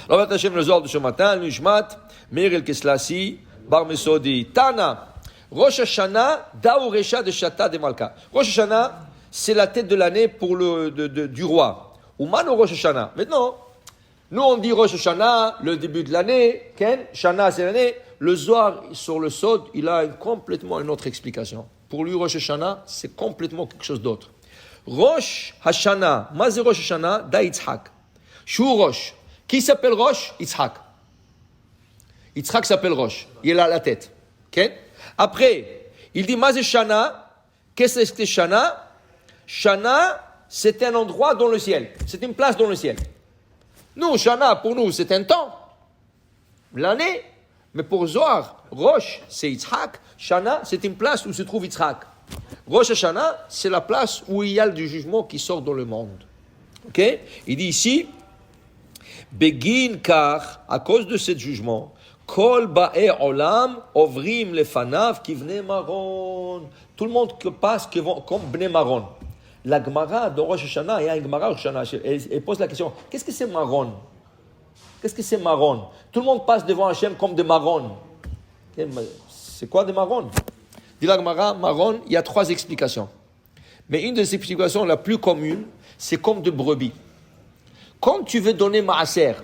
Rabat Hashem le Zohar de ce matin, Nishmat, Meir El Keslassi, Bar Mesodi, Tana, Rosh Hashanah, Daouresha de Shata de Malka. Rosh Hashanah, c'est la tête de l'année pour du roi. Ou Mano Rosh Hashanah. Maintenant, nous on dit Rosh Hashanah, le début de l'année, Ken, Shana c'est l'année. Le Zohar sur le Sod, il a complètement une autre explication. Pour lui, Rosh Hashanah, c'est complètement quelque chose d'autre. Rosh Hashanah, Mazé Rosh Hashanah, da Yitzhak. Shou Rosh. Qui s'appelle Rosh? Yitzhak. Yitzhak s'appelle Rosh. Il a la tête. Okay? Après, il dit Mazé Shana. Qu'est-ce que c'est Shana? Shana, c'est un endroit dans le ciel. C'est une place dans le ciel. Nous, Shana, pour nous, c'est un temps. L'année. Mais pour Zohar, Rosh, c'est Yitzhak. Shana, c'est une place où se trouve Yitzhak. Rosh Hashanah, c'est la place où il y a du jugement qui sort dans le monde. Ok? Il dit ici, Begin kar, à cause de ce jugement, Kol ba'e olam, ovrim lefanav, kivne maron. Tout le monde passe comme bne maron. La Gemara de Rosh Hashanah, il y a une Gemara Rosh Hashanah, elle pose la question, qu'est-ce que c'est maron? Qu'est-ce que c'est marron? Tout le monde passe devant Hachem comme des marrons. C'est quoi des marrons? Dit la Gemara, marron, il y a 3 explications. Mais une des explications la plus commune, c'est comme de brebis. Quand tu veux donner maaser,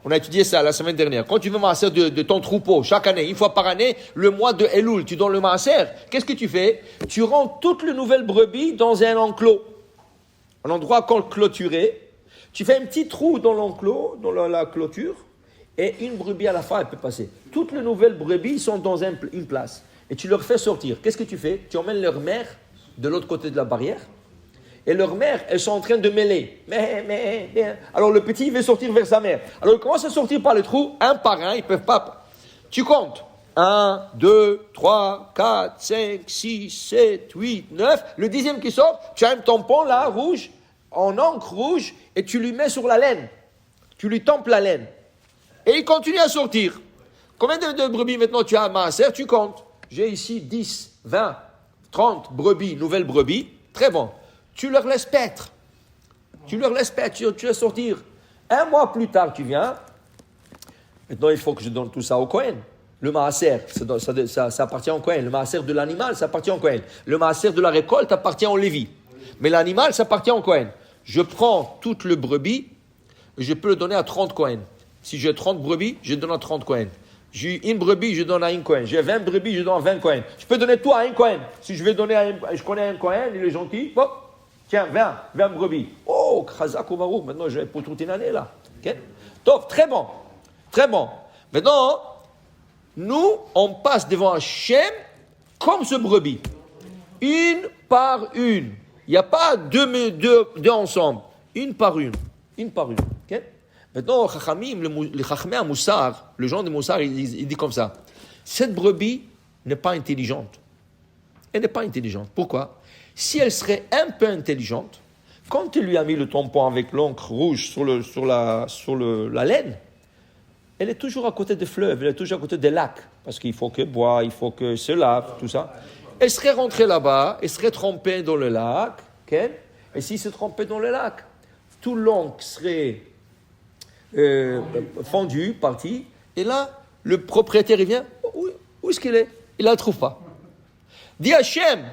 on a étudié ça la semaine dernière, quand tu veux maaser de ton troupeau, chaque année, une fois par année, le mois de Elul, tu donnes le maaser, qu'est-ce que tu fais? Tu rends toutes les nouvelles brebis dans un enclos. Un endroit clôturé. Tu fais un petit trou dans l'enclos, dans la clôture, et une brebis à la fin, elle peut passer. Toutes les nouvelles brebis sont dans une place. Et tu leur fais sortir. Qu'est-ce que tu fais? Tu emmènes leur mère de l'autre côté de la barrière, et leur mère, elles sont en train de mêler. Mais. Alors le petit, il veut sortir vers sa mère. Alors il commence à sortir par le trou, un par un, ils ne peuvent pas. Tu comptes. 1, 2, 3, 4, 5, 6, 7, 8, 9. Le 10e qui sort, tu as un tampon là, rouge, en encre rouge, et tu lui mets sur la laine. Tu lui tempes la laine. Et il continue à sortir. Combien de brebis maintenant tu as à Maaser? Tu comptes. J'ai ici 10, 20, 30 brebis, nouvelles brebis. Très bon. Tu leur laisses paître. Tu laisses sortir. Un mois plus tard, tu viens. Maintenant, il faut que je donne tout ça au Kohen. Le Maaser, ça appartient au Kohen. Le Maaser de l'animal, ça appartient au Kohen. Le Maaser de la récolte appartient au Lévi. Mais l'animal, ça appartient au Kohen. Je prends toute le brebis, je peux le donner à 30 Kohen. Si j'ai 30 brebis, je donne à 30 Kohen. J'ai une brebis, je donne à un Kohen. J'ai 20 brebis, je donne à 20 Kohen. Je peux donner tout à un Kohen. Si je vais donner je connais un Kohen, il est gentil, hop, tiens, 20 brebis. Oh, Khazak ou Baruch, maintenant je vais pour toute une année là. Okay? Top, très bon. Très bon. Maintenant, nous, on passe devant Hachem comme ce brebis. Une par une. Il n'y a pas deux ensemble. Une par une. Okay? Maintenant, les Chachamim à Moussar, le genre de Moussar, il dit comme ça. Cette brebis n'est pas intelligente. Elle n'est pas intelligente. Pourquoi? Si elle serait un peu intelligente, quand tu lui as mis le tampon avec l'encre rouge sur la laine, elle est toujours à côté des fleuves, elle est toujours à côté des lacs. Parce qu'il faut qu'elle boive, il faut qu'elle se lave, tout ça. Elle serait rentrée là-bas, elle serait trempée dans le lac, okay? Et s'il se trempait dans le lac, tout l'encre serait fondu, parti, et là, le propriétaire, il vient, où est-ce qu'il est? Il ne la trouve pas. Dis Hachem,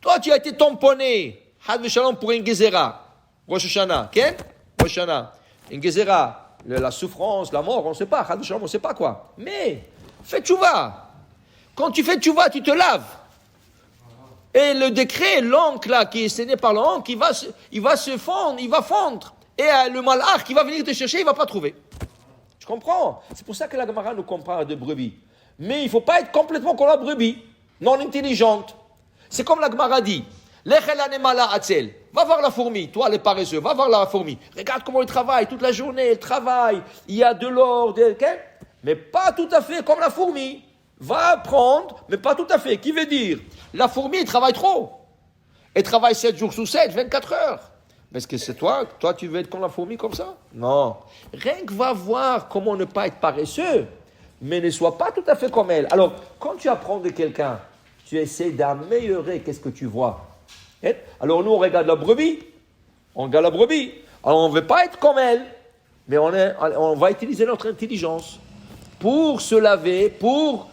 toi tu as été tamponné, Had Shalom pour une gezerah, Rosh Hashanah, okay? Rosh Hashanah, une gezerah, la souffrance, la mort, on ne sait pas, Had Shalom, on ne sait pas quoi. Mais, fais tchouva. Quand tu fais tchouva, tu te laves. Et le décret, l'encre là, qui est saigné par l'encre, il va se fondre, il va fondre. Et le malach qui va venir te chercher, il ne va pas trouver. Tu comprends? C'est pour ça que la Gemara nous compare de brebis. Mais il ne faut pas être complètement comme la brebis, non intelligente. C'est comme la Gemara dit. Va voir la fourmi, toi les paresseux, va voir la fourmi. Regarde comment il travaille toute la journée, il travaille, il y a de l'or, mais pas tout à fait comme la fourmi. Va apprendre, mais pas tout à fait. Qui veut dire? La fourmi, elle travaille trop. Elle travaille 7 jours sur 7, 24 heures. Mais est-ce que c'est toi, tu veux être comme la fourmi comme ça? Non. Rien que va voir comment ne pas être paresseux, mais ne sois pas tout à fait comme elle. Alors, quand tu apprends de quelqu'un, tu essaies d'améliorer qu'est-ce que tu vois. Alors nous, on regarde la brebis. Alors on ne veut pas être comme elle. Mais on va utiliser notre intelligence pour se laver, pour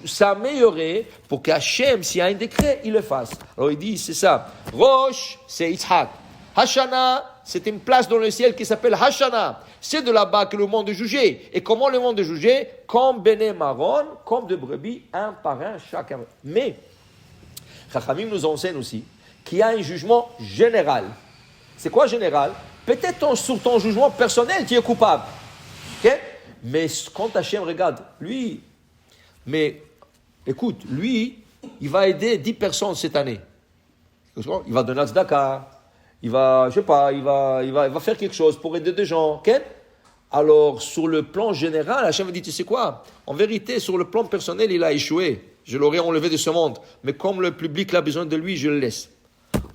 s'améliorer, pour qu'Hachem, s'il y a un décret, il le fasse. Alors il dit, c'est ça. Rosh, c'est Yitzhak. Hashana, c'est une place dans le ciel qui s'appelle Hashana. C'est de là-bas que le monde est jugé. Et comment le monde est jugé? Comme Béné Maron, comme de brebis, un par un, chacun. Mais, Chachamim nous enseigne aussi qu'il y a un jugement général. C'est quoi général? Peut-être sur ton jugement personnel, tu es coupable. Okay? Mais quand Hachem regarde, lui, mais écoute, lui, il va aider 10 personnes cette année. Il va donner tzedaka, il va, je sais pas, il va faire quelque chose pour aider des gens. Okay? Alors, sur le plan général, Hachem me dit, tu sais quoi? En vérité, sur le plan personnel, il a échoué. Je l'aurais enlevé de ce monde. Mais comme le public a besoin de lui, je le laisse.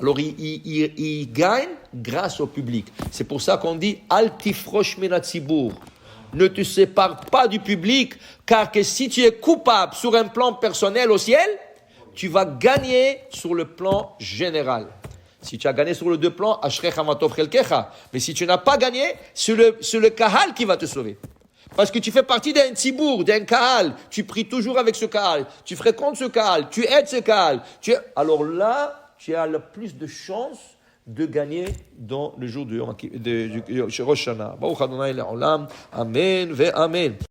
Alors, il gagne grâce au public. C'est pour ça qu'on dit « Al tifrosh min hatzibur » ne te sépare pas du public, car que si tu es coupable sur un plan personnel au ciel, tu vas gagner sur le plan général. Si tu as gagné sur les deux plans, ashrecha matov chelkecha. Mais si tu n'as pas gagné, c'est le kahal qui va te sauver. Parce que tu fais partie d'un tzibour, d'un kahal. Tu pries toujours avec ce kahal. Tu fréquentes ce kahal. Tu aides ce kahal. Alors là, tu as le plus de chances de gagner dans le jour de Rosh Hashanah. Baruch Adonai Le'olam. Amen ve Amen.